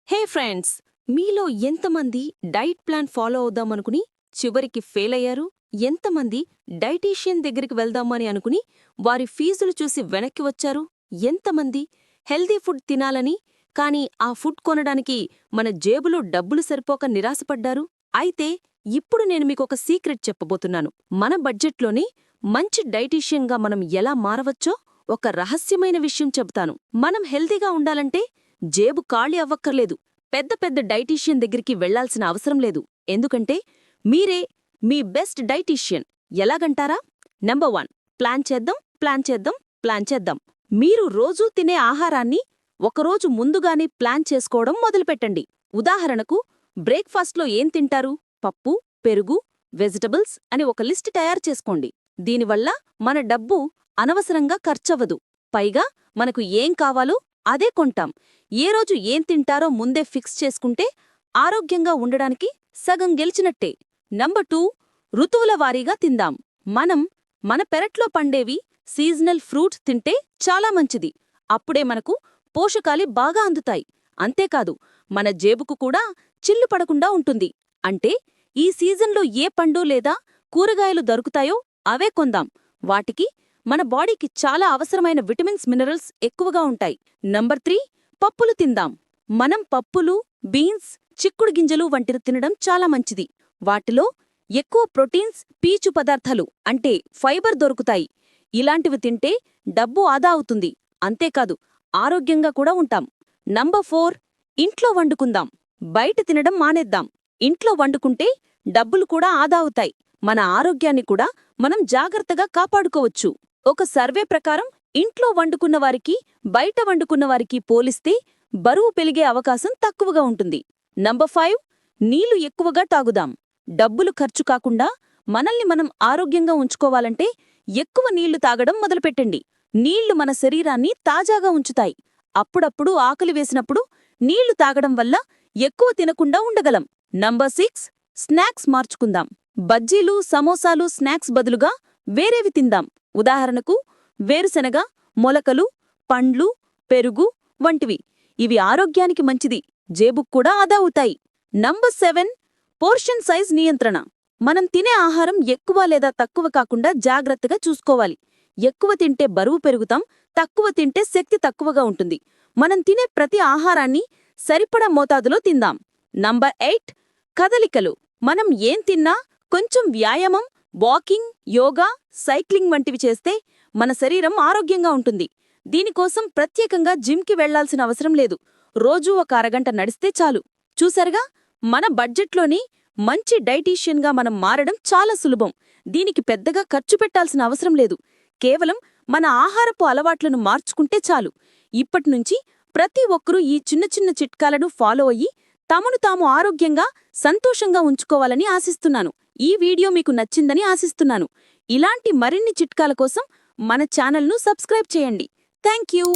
హే friends, మీలో ఎంతమంది diet plan follow అవుదామనుకుని చివరికి ఫెయిల్ అయ్యారు? ఎంతమంది డైటీషియన్ దగ్గరికి వెళ్దామని అనుకుని వారి ఫీజులు చూసి వెనక్కి వచ్చారు? ఎంతమంది హెల్దీ ఫుడ్ తినాలని కానీ ఆ ఫుడ్ కొనడానికి మన జేబులో డబ్బులు సరిపోక నిరాశపడ్డారు? అయితే ఇప్పుడు నేను మీకొక సీక్రెట్ చెప్పబోతున్నాను. మన బడ్జెట్లోనే మంచి డైటీషియన్గా మనం ఎలా మారవచ్చో ఒక రహస్యమైన విషయం చెబుతాను. మనం హెల్దీగా ఉండాలంటే జేబు ఖాళీ అవ్వక్కర్లేదు. పెద్ద పెద్ద డైటీషియన్ దగ్గరికి వెళ్లాల్సిన అవసరం లేదు. ఎందుకంటే మీరే మీ బెస్ట్ డైటీషియన్. ఎలాగంటారా? నంబర్ 1, ప్లాన్ చేద్దాం, ప్లాన్ చేద్దాం, ప్లాన్ చేద్దాం. మీరు రోజూ తినే ఆహారాన్ని ఒకరోజు ముందుగానే ప్లాన్ చేసుకోవడం మొదలుపెట్టండి. ఉదాహరణకు, బ్రేక్ఫాస్ట్లో ఏం తింటారు? పప్పు, పెరుగు, వెజిటబుల్స్ అని ఒక లిస్ట్ తయారు చేసుకోండి. దీనివల్ల మన డబ్బు అనవసరంగా ఖర్చవ్వదు. పైగా మనకు ఏం కావాలో అదే కొంటాం. ఏ రోజు ఏం తింటారో ముందే ఫిక్స్ చేసుకుంటే ఆరోగ్యంగా ఉండడానికి సగం గెలిచినట్టే. నంబర్ 2, ఋతువుల వారీగా తిందాం. మన పెరట్లో పండేవి సీజనల్ ఫ్రూట్స్ తింటే చాలా మంచిది. అప్పుడే మనకు పోషకాలు బాగా అందుతాయి. అంతేకాదు, మన జేబుకు కూడా చిల్లు పడకుండా ఉంటుంది. అంటే ఈ సీజన్లో ఏ పండు లేదా కూరగాయలు దొరుకుతాయో అవే కొందాం. వాటికి మన బాడీకి చాలా అవసరమైన విటమిన్స్, మినరల్స్ ఎక్కువగా ఉంటాయి. నంబర్ 3, పప్పులు తిందాం. మనం పప్పులు, బీన్స్, చిక్కుడు గింజలు వంటివి తినడం చాలా మంచిది. వాటిలో ఎక్కువ ప్రోటీన్స్, పీచు పదార్థాలు అంటే ఫైబర్ దొరుకుతాయి. ఇలాంటివి తింటే డబ్బు ఆదా అవుతుంది. అంతేకాదు, ఆరోగ్యంగా కూడా ఉంటాం. నంబర్ 4, ఇంట్లో వండుకుందాం. బయట తినడం మానేద్దాం. ఇంట్లో వండుకుంటే డబ్బులు కూడా ఆదా అవుతాయి. మన ఆరోగ్యాన్ని కూడా మనం జాగ్రత్తగా కాపాడుకోవచ్చు. ఒక సర్వే ప్రకారం ఇంట్లో వండుకున్నవారికి బయట వండుకున్నవారికి పోలిస్తే బరువు పెరిగే అవకాశం తక్కువగా ఉంటుంది. నంబర్ 5, నీళ్లు ఎక్కువగా తాగుదాం. డబ్బులు ఖర్చు కాకుండా మనల్ని మనం ఆరోగ్యంగా ఉంచుకోవాలంటే ఎక్కువ నీళ్లు తాగడం మొదలుపెట్టండి. నీళ్లు మన శరీరాన్ని తాజాగా ఉంచుతాయి. అప్పుడప్పుడు ఆకలి వేసినప్పుడు నీళ్లు తాగడం వల్ల ఎక్కువ తినకుండా ఉండగలం. నంబర్ 6, స్నాక్స్ మార్చుకుందాం. బజ్జీలు, సమోసాలు స్నాక్స్ బదులుగా వేరేవి తిందాం. ఉదాహరణకు, వేరుశెనగ, మొలకలు, పండ్లు, పెరుగు వంటివి. ఇవి ఆరోగ్యానికి మంచిది, జేబుక్కూడా ఆదా అవుతాయి. నంబర్ 7, పోర్షన్ సైజ్ నియంత్రణ. మనం తినే ఆహారం ఎక్కువ లేదా తక్కువ కాకుండా జాగ్రత్తగా చూసుకోవాలి. ఎక్కువ తింటే బరువు పెరుగుతాం, తక్కువ తింటే శక్తి తక్కువగా ఉంటుంది. మనం తినే ప్రతి ఆహారాన్ని సరిపడా మోతాదులో తిందాం. నంబర్ 8, కదలికలు. మనం ఏం తిన్నా కొంచెం వ్యాయామం, వాకింగ్, యోగా, సైక్లింగ్ వంటివి చేస్తే మన శరీరం ఆరోగ్యంగా ఉంటుంది. దీనికోసం ప్రత్యేకంగా జిమ్కి వెళ్లాల్సిన అవసరం లేదు. రోజూ ఒక అరగంట నడిస్తే చాలు. చూసారుగా, మన బడ్జెట్లోని మంచి డైటీషియన్గా మనం మారడం చాలా సులభం. దీనికి పెద్దగా ఖర్చు పెట్టాల్సిన అవసరం లేదు. కేవలం మన ఆహారపు అలవాట్లను మార్చుకుంటే చాలు. ఇప్పటినుంచి ప్రతి ఒక్కరూ ఈ చిన్న చిన్న చిట్కాలను ఫాలో అయ్యి తమను తాము ఆరోగ్యంగా, సంతోషంగా ఉంచుకోవాలని ఆశిస్తున్నాను. ఈ వీడియో మీకు నచ్చిందని ఆశిస్తున్నాను. ఇలాంటి మరిన్ని చిట్కాల కోసం మన ఛానల్ను సబ్స్క్రైబ్ చేయండి. Thank you.